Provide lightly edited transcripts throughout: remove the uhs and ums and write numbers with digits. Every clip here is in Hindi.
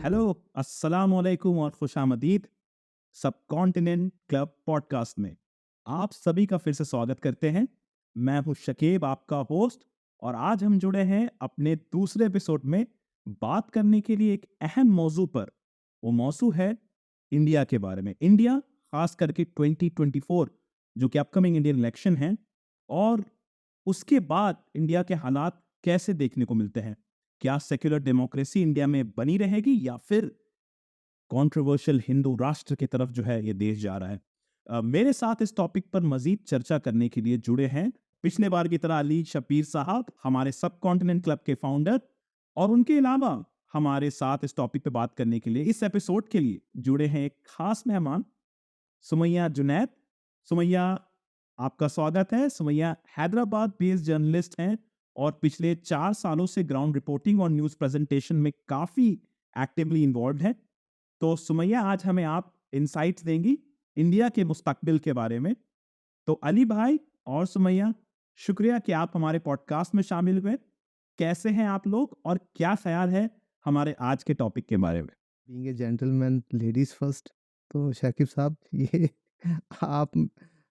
हेलो, अस्सलाम वालेकुम और खुशामदीद सब कॉन्टिनेंट क्लब पॉडकास्ट में आप सभी का फिर से स्वागत करते हैं। मैं हूं शकीब, आपका होस्ट, और आज हम जुड़े हैं अपने दूसरे एपिसोड में बात करने के लिए एक अहम मौजू पर। वो मौजू है इंडिया के बारे में। इंडिया, खास करके 2024 जो कि अपकमिंग इंडियन इलेक्शन है, और उसके बाद इंडिया के हालात कैसे देखने को मिलते हैं। क्या सेक्युलर डेमोक्रेसी इंडिया में बनी रहेगी या फिर कंट्रोवर्शियल हिंदू राष्ट्र की तरफ जो है ये देश जा रहा है। मेरे साथ इस टॉपिक पर मजीद चर्चा करने के लिए जुड़े हैं पिछले बार की तरह अली शबीर साहब, हमारे सब कॉन्टिनेंट क्लब के फाउंडर, और उनके अलावा हमारे साथ इस टॉपिक पे बात करने के लिए इस एपिसोड के लिए जुड़े हैं एक खास मेहमान, सुमैया जुनैद। सुमैया, आपका स्वागत है। सुमैया हैदराबाद बेस्ड जर्नलिस्ट हैं और पिछले 4 सालों से ग्राउंड रिपोर्टिंग और न्यूज प्रेजेंटेशन में काफी एक्टिवली इन्वॉल्व है। तो सुमैया, आज हमें आप इंसाइट्स देंगी इंडिया के मुस्तकबिल के बारे में। तो अली भाई और सुमैया, शुक्रिया कि आप हमारे पॉडकास्ट में शामिल हुए। कैसे हैं आप लोग और क्या ख्याल है हमारे आज के टॉपिक के बारे में? Being a gentleman ladies first. तो शाकिब साहब ये आप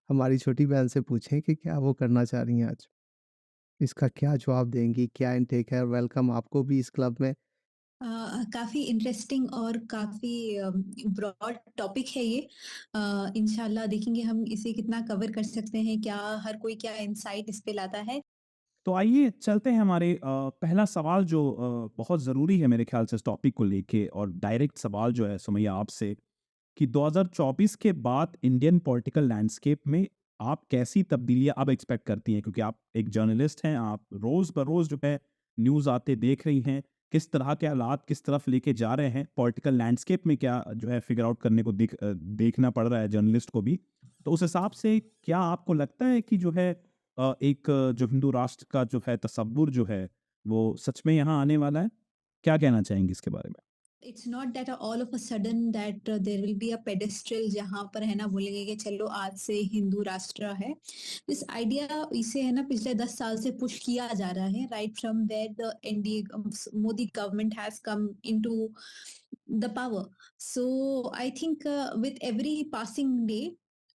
हमारी छोटी बहन से पूछें कि क्या वो करना चाह रही हैं आज। इसका क्या जवाब देंगी, क्या इनटेक है? वेलकम आपको भी इस क्लब में। काफ़ी इंटरेस्टिंग और काफ़ी ब्रॉड टॉपिक है ये। इंशाल्लाह देखेंगे हम इसे कितना कवर कर सकते हैं, क्या हर कोई क्या इंसाइट इस पे लाता है। तो आइए चलते हैं हमारे पहला सवाल जो बहुत ज़रूरी है मेरे ख्याल से इस टॉपिक को लेके, और डायरेक्ट सवाल जो है सुमैया आपसे, कि 2024 के बाद इंडियन पॉलिटिकल लैंडस्केप में आप कैसी तब्दीलियां अब एक्सपेक्ट करती हैं? क्योंकि आप एक जर्नलिस्ट हैं, आप रोज बरोज जो है न्यूज़ आते देख रही हैं, किस तरह के हालात किस तरफ लेके जा रहे हैं पॉलिटिकल लैंडस्केप में, क्या जो है फिगर आउट करने को देखना पड़ रहा है जर्नलिस्ट को भी। तो उस हिसाब से क्या आपको लगता है कि जो है एक जो हिंदू राष्ट्र का जो है तस्वुर जो है वो सच में यहाँ आने वाला है? क्या कहना चाहेंगे इसके बारे में? It's not that all of a sudden that there will be a pedestal जहाँ पर है ना बोलेंगे कि चलो आज से हिंदू राष्ट्र है। दिस आइडिया इसे है ना पिछले 10 साल से पुश किया जा रहा है, right from where the NDA Modi government has come into the power. So I think with every passing day,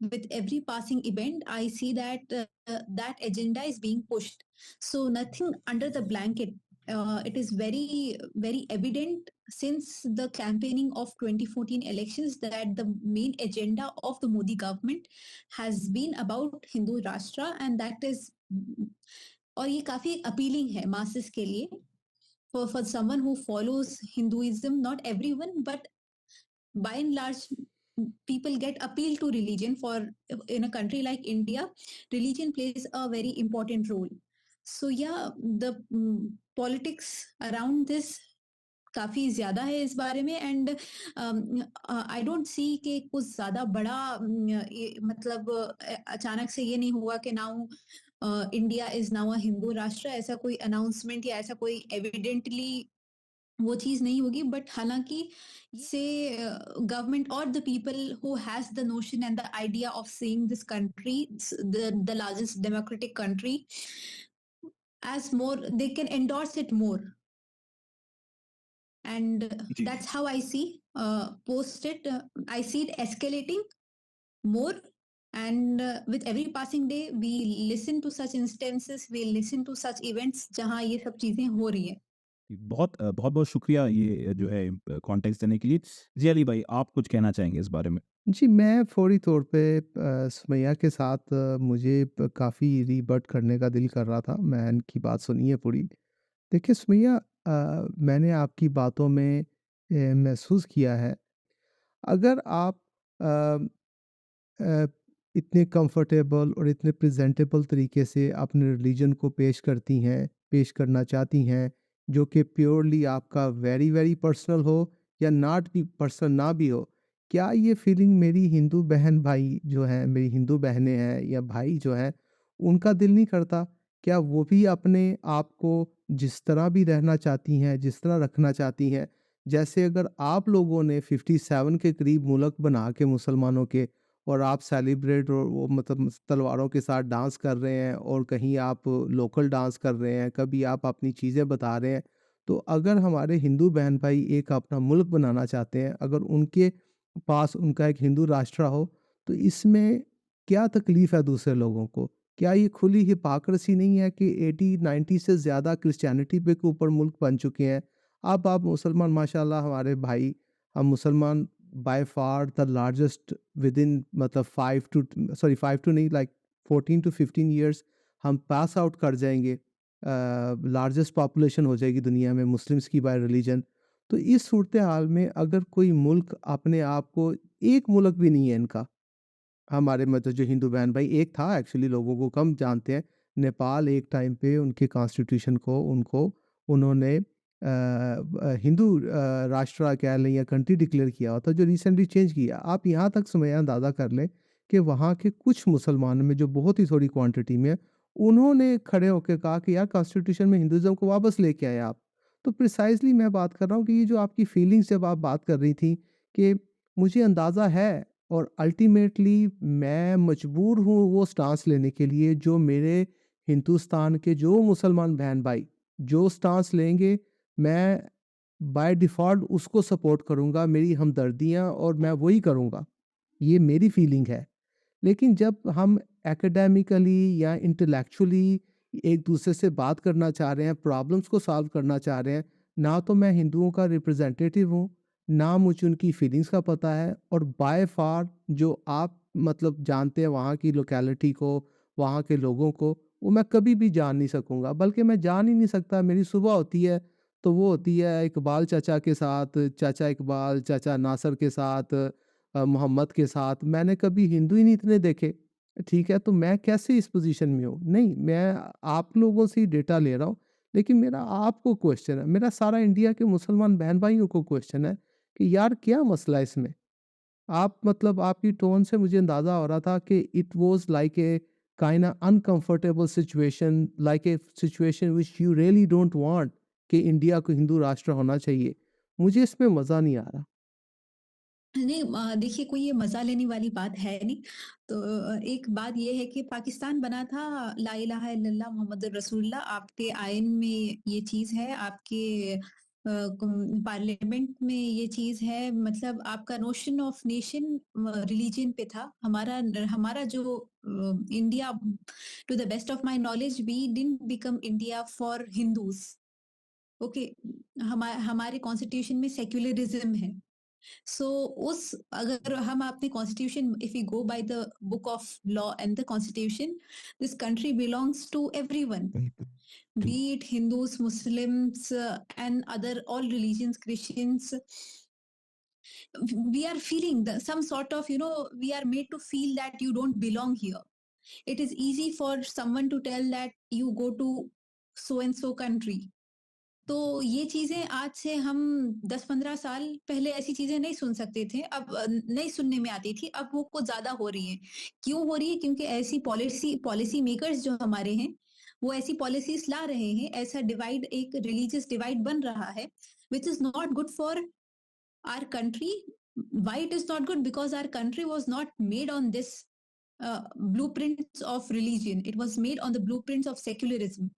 with every passing event, I see that that agenda is being pushed. So nothing under the blanket. It is very evident since the campaigning of 2014 elections that the main agenda of the Modi government has been about Hindu Rashtra, and that is और ये काफी अपीलिंग है मासेस के लिए, for someone who follows Hinduism. Not everyone, but by and large, people get appeal to religion. For in a country like India, religion plays a very important role. So yeah, the politics around this काफी ज्यादा है इस बारे में, एंड आई डोंट सी कि कुछ ज्यादा बड़ा मतलब अचानक से ये नहीं हुआ कि नाउ इंडिया इज नाउ अ हिंदू राष्ट्र, ऐसा कोई अनाउंसमेंट या ऐसा कोई एविडेंटली वो चीज नहीं होगी। बट हालांकि से गवर्नमेंट और the people who has the notion and the idea of seeing this country, the largest democratic country, as more they can endorse it more, and जी जी। that's how I see post it. I see it escalating more, and with every passing day we listen to such instances, we listen to such events जहाँ ये सब चीजें हो रही है। बहुत-बहुत शुक्रिया ये जो है कॉन्टेक्स्ट देने के लिए। जी, अली भाई, आप कुछ कहना चाहेंगे इस बारे में? जी, मैं फ़ौरी तौर पे सुमैया के साथ मुझे काफ़ी रीबट करने का दिल कर रहा था। मैं इनकी बात सुनी है पूरी। देखिए सुमैया, मैंने आपकी बातों में महसूस किया है, अगर आप अ अ, इतने कंफर्टेबल और इतने प्रेजेंटेबल तरीके से अपने रिलीजन को पेश करती हैं, पेश करना चाहती हैं, जो कि प्योरली आपका वेरी वेरी पर्सनल हो या नॉट भी पर्सनल ना भी हो, क्या ये फीलिंग मेरी हिंदू बहन भाई जो हैं, मेरी हिंदू बहनें हैं या भाई जो हैं, उनका दिल नहीं करता? क्या वो भी अपने आप को जिस तरह भी रहना चाहती हैं, जिस तरह रखना चाहती हैं, जैसे अगर आप लोगों ने 57 के करीब मुल्क बना के मुसलमानों के, और आप सेलिब्रेट और वो मतलब तलवारों के साथ डांस कर रहे हैं और कहीं आप लोकल डांस कर रहे हैं, कभी आप अपनी चीज़ें बता रहे हैं, तो अगर हमारे हिंदू बहन-भाई एक अपना मुल्क बनाना चाहते हैं, अगर उनके पास उनका एक हिंदू राष्ट्र हो, तो इसमें क्या तकलीफ़ है दूसरे लोगों को? क्या ये खुली हिपोक्रेसी नहीं है कि 80-90 से ज़्यादा क्रिश्चियनिटी पे के ऊपर मुल्क बन चुके हैं? अब आप मुसलमान माशाल्लाह हमारे भाई, हम मुसलमान by far the largest within मतलब 5 टू नहीं लाइक 14 टू 15 इयर्स हम पास आउट कर जाएँगे। लार्जेस्ट पॉपुलेशन हो जाएगी दुनिया में मुस्लिम्स की बाय रिलीजन। तो इस सूरत हाल में अगर कोई मुल्क अपने आप को एक मुल्क भी नहीं है इनका, हमारे मतलब जो हिंदू बहन-भाई एक था एक्चुअली लोगों को कम जानते हैं। नेपाल एक टाइम पे उनके कॉन्स्टिट्यूशन को उनको उन्होंने हिंदू राष्ट्र कह लें या कंट्री डिक्लेयर किया हुआ था जो रिसेंटली चेंज किया। आप यहाँ तक सुमैया अंदाज़ा कर लें कि वहाँ के कुछ मुसलमानों में जो बहुत ही थोड़ी क्वांटिटी में है, उन्होंने खड़े होके कहा कि यार कॉन्स्टिट्यूशन में हिंदुइज़्म को वापस लेके आएँ आप। तो प्रिसाइज़ली मैं बात कर रहा हूँ कि ये जो आपकी फीलिंग्स जब आप बात कर रही थी कि मुझे अंदाज़ा है और अल्टीमेटली मैं मजबूर हूँ वो स्टांस लेने के लिए जो मेरे हिंदुस्तान के जो मुसलमान बहन-भाई जो स्टांस लेंगे, मैं बाय डिफ़ॉल्ट उसको सपोर्ट करूँगा, मेरी हमदर्दियाँ और मैं वही करूँगा। ये मेरी फीलिंग है। लेकिन जब हम एकेडमिकली या इंटेलेक्चुअली एक दूसरे से बात करना चाह रहे हैं, प्रॉब्लम्स को सॉल्व करना चाह रहे हैं, ना तो मैं हिंदुओं का रिप्रेजेंटेटिव हूँ, ना मुझे उनकी फीलिंग्स का पता है और बाय फार जो आप मतलब जानते हैं वहाँ की लोकेलिटी को, वहाँ के लोगों को, वो मैं कभी भी जान नहीं सकूँगा। बल्कि मैं जान ही नहीं सकता, मेरी सुबह होती है, तो वो होती है इकबाल चाचा के साथ, चाचा इकबाल, चाचा नासिर के साथ मोहम्मद के साथ। मैंने कभी हिंदू ही नहीं इतने देखे, ठीक है? तो मैं कैसे इस पोज़ीशन में हूँ? नहीं, मैं आप लोगों से ही डेटा ले रहा हूँ, लेकिन मेरा आपको क्वेश्चन है, मेरा सारा इंडिया के मुसलमान बहन-भाइयों को क्वेश्चन है कि यार क्या मसला है इसमें? आप मतलब आपकी टोन से मुझे अंदाज़ा हो रहा था कि it was like a kinda uncomfortable situation, like a situation which you really don't want कि इंडिया को हिंदू राष्ट्र होना चाहिए। मुझे इसमें मज़ा नहीं आ रहा। नहीं देखिए कोई ये मज़ा लेने वाली बात है नहीं। तो एक बात ये है कि पाकिस्तान बना था ला इलाहा इल्लल्लाह मुहम्मदुर रसूलुल्लाह आपके आयन में ये चीज़ है, आपके पार्लियामेंट में ये चीज़ है, मतलब आपका नोशन ऑफ नेशन रिलीजन पे था। हमारा हमारा जो India, to the best of my knowledge we didn't become India for Hindus. Okay, हमारे कॉन्स्टिट्यूशन में सेक्युलरिज्म है। सो उस अगर हम अपने constitution, if we go by the book of law and the constitution, this country belongs to everyone, be it Hindus, Muslims, and other all religions, Christians. We are feeling some sort of, we are made to feel that you don't belong here. It is easy for someone to tell that you go to so and so country. तो ये चीज़ें आज से हम 10-15 साल पहले ऐसी चीज़ें नहीं सुन सकते थे, अब नहीं सुनने में आती थी, अब वो कुछ ज़्यादा हो रही है। क्यों हो रही है? क्योंकि ऐसी पॉलिसी मेकर्स जो हमारे हैं, वो ऐसी पॉलिसीज़ ला रहे हैं, ऐसा डिवाइड, एक रिलीजियस डिवाइड बन रहा है, which is not good for our country. Why it is not good? Because our country was not made on this blueprints of religion, it was made on the blueprints of secularism.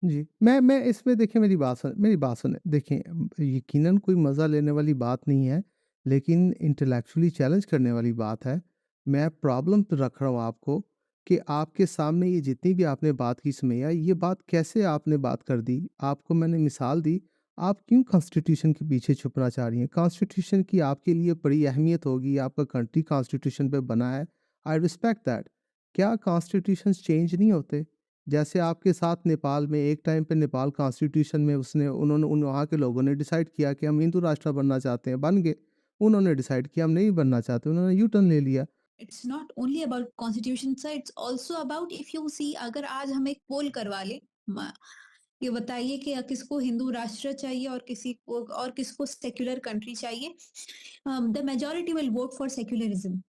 जी, मैं इसमें देखिए मेरी बात सुनें। देखिए यकीनन कोई मज़ा लेने वाली बात नहीं है, लेकिन इंटेलेक्चुअली चैलेंज करने वाली बात है। मैं प्रॉब्लम तो रख रहा हूँ आपको कि आपके सामने ये जितनी भी आपने बात की सुमैया, ये बात कैसे आपने बात कर दी? आपको मैंने मिसाल दी, आप क्यों कॉन्स्टिट्यूशन के पीछे छुपना चाह रही हैं? कॉन्स्टिट्यूशन की आपके लिए बड़ी अहमियत होगी, आपका कंट्री कॉन्स्टिट्यूशन पे बना है, आई रिस्पेक्ट दैट। क्या कॉन्स्टिट्यूशंस चेंज नहीं होते? जैसे आपके साथ नेपाल में एक टाइम पे नेपाल कॉन्स्टिट्यूशन में उसने उन्होंने उन वहाँ के लोगों ने डिसाइड किया कि हम हिंदू राष्ट्र बनना चाहते हैं, बन गए। उन्होंने डिसाइड किया हम नहीं बनना चाहते, उन्होंने यू टर्न ले लिया। It's not only about constitution sir, it's also about, if you see, अगर आज हम एक पोल करवा ले, ये बताइए कि किसको हिंदू राष्ट्र चाहिए और किसको सेक्युलर कंट्री चाहिए। The majority will vote for secularism.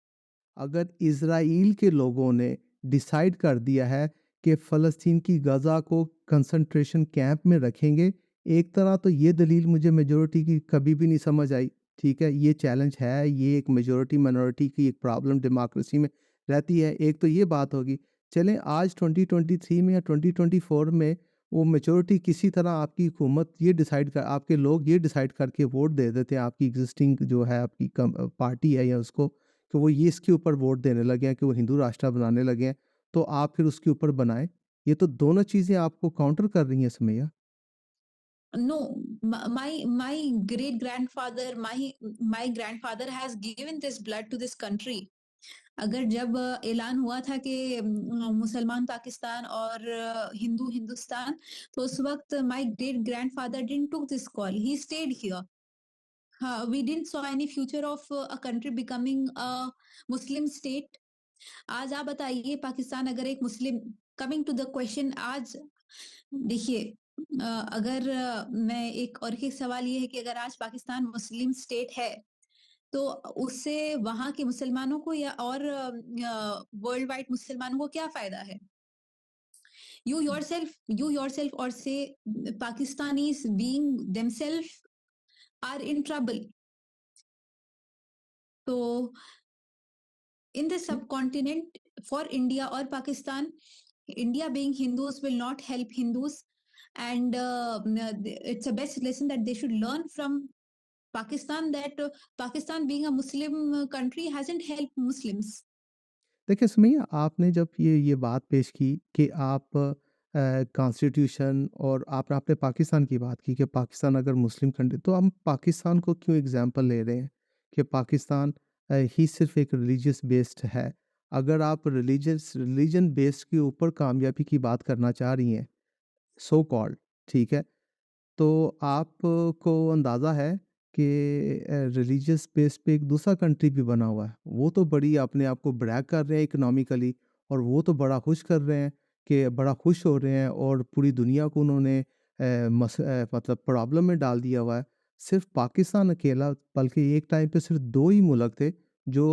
अगर इज़राइल के लोगों ने डिसाइड कर दिया है कि फ़लस्तीन की गज़ा को कंसंट्रेशन कैंप में रखेंगे, एक तरह तो ये दलील मुझे मेजॉरिटी की कभी भी नहीं समझ आई, ठीक है? ये चैलेंज है, ये एक मेजॉरिटी माइनॉरिटी की एक प्रॉब्लम डेमोक्रेसी में रहती है, एक तो ये बात होगी। चलें आज 2023 में या 2024 में वो मेजॉरिटी किसी तरह आपकी हुकूमत ये डिसाइड कर आपके लोग ये डिसाइड करके वोट दे देते हैं आपकी एग्जिस्टिंग जो है आपकी पार्टी है या उसको कि वो ये इसके ऊपर वोट देने लगे हैं कि वो हिंदू राष्ट्र बनाने लगे हैं, तो आप फिर उसके ऊपर बनाएँ। ये तो दोनों चीज़ें आपको काउंटर कर रही हैं Sumaiya. No, my great grandfather, my grandfather has given this blood to this country. अगर जब ऐलान हुआ था कि मुसलमान पाकिस्तान और हिंदू हिंदुस्तान, तो उस वक्त my great grandfather didn't took this call, he stayed here. हाँ, we didn't saw any future of a country becoming a Muslim state. आज आप बताइए, पाकिस्तान अगर एक मुस्लिम, कमिंग टू द क्वेश्चन, आज देखिए, अगर मैं एक और एक सवाल ये है कि अगर आज पाकिस्तान मुस्लिम स्टेट है, तो उससे वहां के मुसलमानों को या और वर्ल्ड वाइड मुसलमानों को क्या फायदा है? यू योरसेल्फ और से Pakistanis being themselves are in trouble. तो in the subcontinent, for India or Pakistan, India being Hindus will not help Hindus, and it's a best lesson that they should learn from Pakistan, that Pakistan being a Muslim country hasn't helped Muslims. देखिए सुमैया, आपने जब ये बात पेश की कि आप कॉन्स्टिट्यूशन और आपने पाकिस्तान की बात की कि पाकिस्तान अगर मुस्लिम कंट्री, तो हम पाकिस्तान को क्यों एग्जांपल ले रहे हैं कि पाकिस्तान ही सिर्फ एक रिलीजियस बेस्ड है। अगर आप रिलीजन बेस्ड के ऊपर कामयाबी की बात करना चाह रही हैं, सो कॉल्ड, ठीक है, तो आपको अंदाज़ा है कि रिलीजियस बेस पे एक दूसरा कंट्री भी बना हुआ है। वो तो बड़ी अपने आप को ब्रैग कर रहे हैं इकोनॉमिकली, और वो तो बड़ा खुश कर रहे हैं कि बड़ा खुश हो रहे हैं, और पूरी दुनिया को उन्होंने मतलब प्रॉब्लम में डाल दिया हुआ है। सिर्फ़ पाकिस्तान अकेला, बल्कि एक टाइम पे सिर्फ़ 2 ही मुल्क थे जो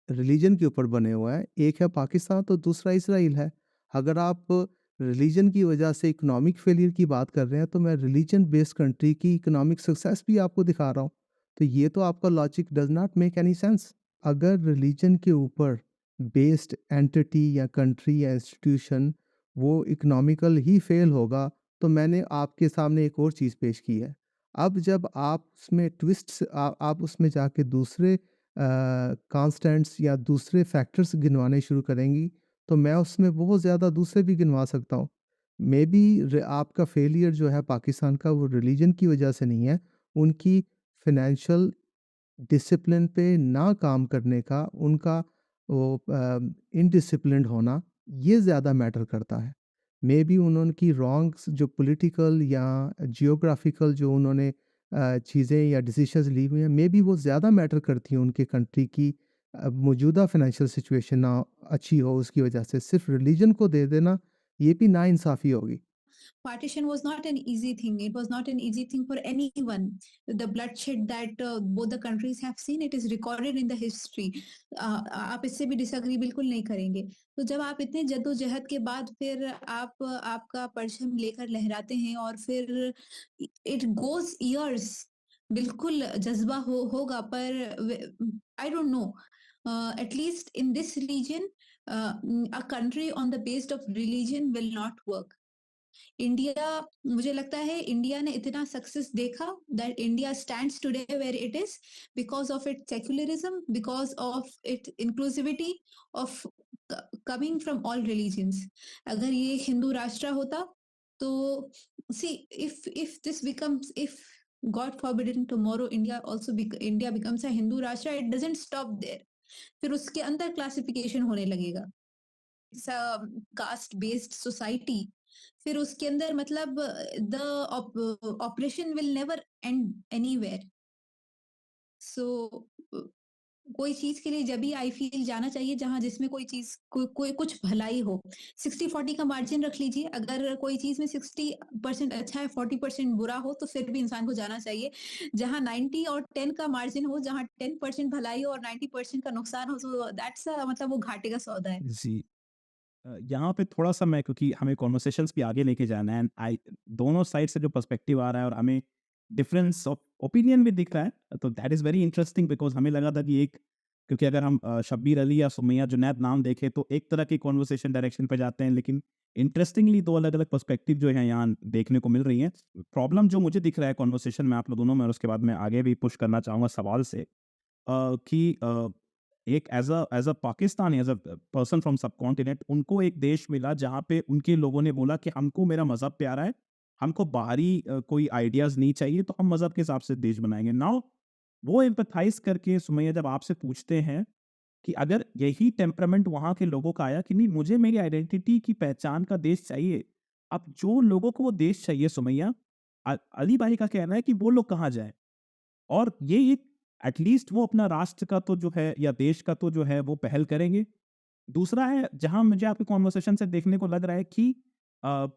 रिलीजन के ऊपर बने हुए हैं। एक है पाकिस्तान, तो दूसरा इसराइल है। अगर आप रिलीजन की वजह से इकोनॉमिक फेलियर की बात कर रहे हैं, तो मैं रिलीजन बेस्ड कंट्री की इकोनॉमिक सक्सेस भी आपको दिखा रहा हूँ। तो ये तो आपका logic does not make any sense. अगर रिलीजन के ऊपर बेस्ड एंटिटी या कंट्री या इंस्टीट्यूशन वो इकोनॉमिकल ही फेल होगा, तो मैंने आपके सामने एक और चीज़ पेश की है। अब जब आप उसमें आप उसमें जाके दूसरे कांस्टेंट्स या दूसरे फैक्टर्स गिनवाने शुरू करेंगी, तो मैं उसमें बहुत ज़्यादा दूसरे भी गिनवा सकता हूँ। मेबी आपका फेलियर जो है पाकिस्तान का, वो रिलीजन की वजह से नहीं है, उनकी फाइनेंशियल डिसिप्लिन पे ना काम करने का, उनका वो इनडिसिप्लिन्ड होना, ये ज़्यादा मैटर करता है। मेबी उनकी रॉन्ग्स जो पॉलिटिकल या जियोग्राफिकल जो उन्होंने चीज़ें या डिसीजंस ली हुई हैं, मेबी वो ज़्यादा मैटर करती हैं उनके कंट्री की मौजूदा फाइनेंशियल सिचुएशन ना अच्छी हो, उसकी वजह से सिर्फ रिलीजन को दे देना, ये भी नाइंसाफ़ी होगी। Partition was not an easy thing. It was not an easy thing for anyone. The bloodshed that both the countries have seen, it is recorded in the history. आप इससे भी डिसएग्री बिल्कुल नहीं करेंगे। तो जब आप इतने जद्दोजहद के बाद फिर आप आपका परचम लेकर लहराते हैं, और फिर इट गोज इयर्स, बिल्कुल जज्बा होगा, पर I don't know, at least in this region a country on the based of religion will not work. India, मुझे लगता है इंडिया ने इतना सक्सेस देखा, that India stands today where it is, because of it secularism, because of it inclusivity of coming from all religions. अगर ये हिंदू राष्ट्र होता, तो see, if this becomes, if God forbidden tomorrow India also India becomes a Hindu rashtra, it doesn't stop there. फिर उसके अंदर क्लासिफिकेशन होने लगेगा, कास्ट बेस्ड सोसाइटी। फिर उसके अंदर मतलब the operation will never end anywhere. So कोई चीज के लिए जब भी आई फील जाना चाहिए जहां जिसमें कोई चीज कोई कुछ भलाई हो। 60-40 का मार्जिन रख लीजिए, अगर कोई चीज में 60% अच्छा है, 40% बुरा हो, तो फिर भी इंसान को जाना चाहिए। जहां 90 और 10 का मार्जिन हो, जहां 10% भलाई हो और 90% का नुकसान हो, तो दैट्स मतलब वो घाटे का सौदा है। जी। यहाँ पे थोड़ा-सा मैं, क्योंकि हमें कन्वर्सेशंस भी आगे लेके जाना है, एंड आई दोनों साइड से जो पर्सपेक्टिव आ रहा है और हमें डिफरेंस ऑफ ओपिनियन भी दिख रहा है, तो that is very interesting, because हमें लगा था कि एक क्योंकि अगर हम शब्बीर अली या सुमैया जुनैद नाम देखें तो एक तरह की कॉन्वर्सेशन डायरेक्शन पे जाते हैं, लेकिन इंटरेस्टिंगली 2 अलग-अलग पर्सपेक्टिव जो हैं यहाँ देखने को मिल रही हैं। प्रॉब्लम जो मुझे दिख रहा है कॉन्वर्सेशन में आप लोग दोनों में, और उसके बाद मैं आगे भी पुश करना चाहूँगा सवाल से, कि एक as a Pakistani, as a person from subcontinent, उनको एक देश मिला जहाँ पे उनके लोगों ने बोला कि हमको मेरा मज़हब प्यारा है, हमको बाहरी कोई आइडियाज़ नहीं चाहिए, तो हम मज़हब के हिसाब से देश बनाएँगे। नाउ वो एम्पैथाइज़ करके सुमैया जब आपसे पूछते हैं कि अगर यही टेम्परामेंट वहाँ के लोगों का आया कि नहीं मुझे मेरी आइडेंटिटी की पहचान का देश चाहिए। अब जो लोगों को वो देश चाहिए सुमैया, अली भाई का कहना है कि वो लोग कहाँ जाएँ? और ये एक एटलीस्ट वो अपना राष्ट्र का तो जो है या देश का तो जो है वो पहल करेंगे। दूसरा है जहाँ मुझे आपके कन्वर्सेशन से देखने को लग रहा है कि अ,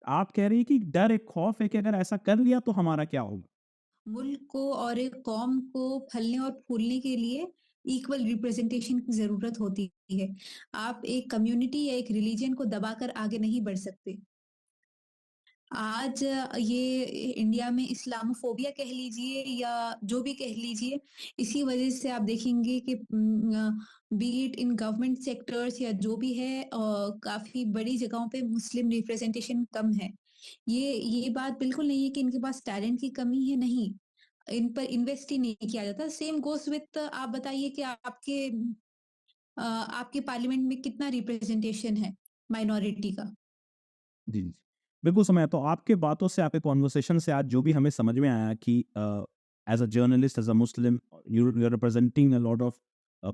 आप कह रही हैं कि डर एक खौफ है कि अगर ऐसा कर लिया तो हमारा क्या होगा? मुल्क को और एक कौम को फलने और फूलने के लिए इक्वल रिप्रेजेंटेशन की ज़रूरत होती है। आप एक कम्युनिटी या एक रिलीजन को दबाकर आगे नहीं बढ़ सकते। आज ये इंडिया में इस्लामोफोबिया कह लीजिए या जो भी कह लीजिए, इसी वजह से आप देखेंगे कि B it in government sectors या जो भी है, काफ़ी बड़ी जगहों पे मुस्लिम रिप्रेजेंटेशन कम है। ये बात बिल्कुल नहीं है कि इनके पास टैलेंट की कमी है, नहीं। इन पर इन्वेस्ट ही नहीं किया जाता। सेम गोज़ विथ, आप बताइए कि आपके पार्लियामेंट में कितना रिप्रेजेंटेशन है माइनॉरिटी का? जी, जी। बिल्कुल समय तो आपके बातों से, आपके कन्वर्सेशन से आज जो भी हमें समझ में आया कि as a journalist, as a Muslim, you are representing a lot of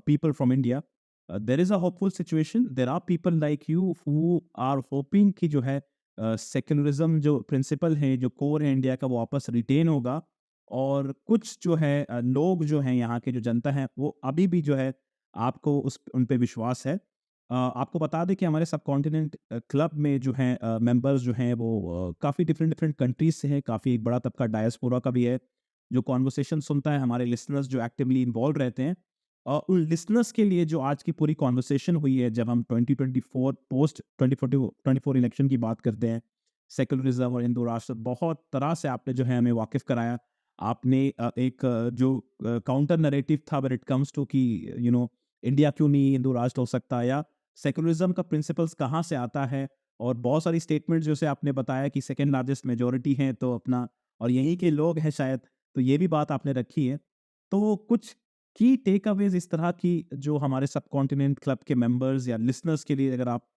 people from India. There is a hopeful situation. There are people like you who are hoping कि जो है सेक्युलरिज़्म जो प्रिंसिपल है, जो कोर है इंडिया का, वो वापस रिटेन होगा। और कुछ जो है लोग जो हैं यहाँ के, जो जनता है, वो अभी भी जो है आपको उन पे विश्वास है। आपको बता दें कि हमारे सबकॉन्टिनेंट क्लब में जो हैं मेंबर्स जो हैं वो काफ़ी डिफरेंट डिफरेंट कंट्रीज़ से हैं, काफ़ी एक बड़ा तबका डायस्पोरा का भी है, जो कॉन्वर्सेशन सुनता है, हमारे लिसनर्स जो एक्टिवली इन्वॉल्व रहते हैं। उन लिसनर्स के लिए जो आज की पूरी कॉन्वर्सेशन हुई है, जब हम 2024 पोस्ट 2024 इलेक्शन की बात करते हैं, सेकुलरिज्म और हिंदू राष्ट्र, बहुत तरह से आपने जो है हमें वाकिफ़ कराया। आपने एक जो काउंटर नैरेटिव था व्हेन इट कम्स टू कि इंडिया क्यों नहीं हिंदू राष्ट्र हो सकता, या सेकुलरिज्म का प्रिंसिपल्स कहाँ से आता है, और बहुत सारी स्टेटमेंट्स जैसे आपने बताया कि सेकंड लार्जेस्ट मेजॉरिटी है तो अपना, और यहीं के लोग हैं शायद, तो ये भी बात आपने रखी है। तो कुछ की टेक अवेज इस तरह की जो हमारे सबकॉन्टिनेंट क्लब के मेंबर्स या लिसनर्स के लिए अगर आप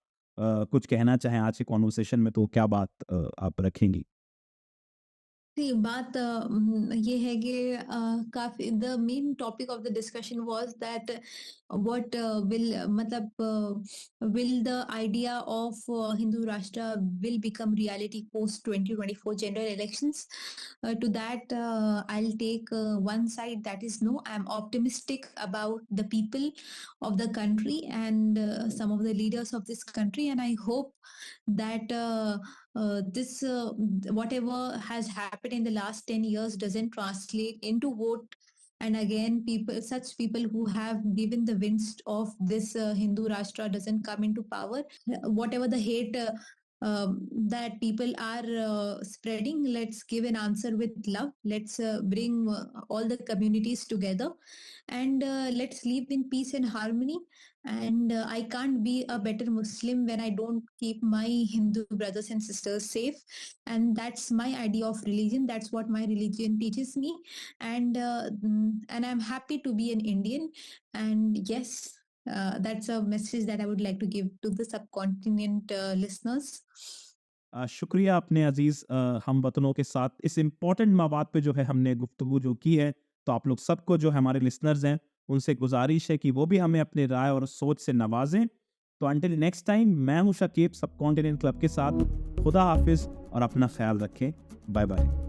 कुछ कहना चाहें आज के कॉन्वर्सेशन में, तो क्या बात आप रखेंगी? See, बात ये है कि काफी the main topic of the discussion was that what will मतलब will the idea of Hindu rashtra will become reality post 2024 general elections. To that, I'll take one side, that is no. I'm optimistic about the people of the country and some of the leaders of this country, and I hope that this whatever has happened in the last 10 years doesn't translate into vote, and again people, such people who have given the winds of this Hindu Rashtra doesn't come into power. Whatever the hate that people are spreading, let's give an answer with love. Let's bring all the communities together, and let's live in peace and harmony. And I can't be a better Muslim when I don't keep my Hindu brothers and sisters safe. And that's my idea of religion. That's what my religion teaches me. And I'm happy to be an Indian. And yes, that's a message that I would like to give to the subcontinent listeners. शुक्रिया अपने अजीज़ हम वतनों के साथ इस इम्पोर्टेंट मवाद पे जो है हमने गुफ्तगू जो की है। तो आप लोग सबको, जो हमारे लिसनर्स हैं, उनसे गुजारिश है कि वो भी हमें अपनी राय और सोच से नवाजें। तो अंटिल नेक्स्ट टाइम, मैं हूँ शकीब सबकॉन्टिनेंट क्लब के साथ। खुदा हाफिज़ और अपना ख्याल रखें। Bye bye.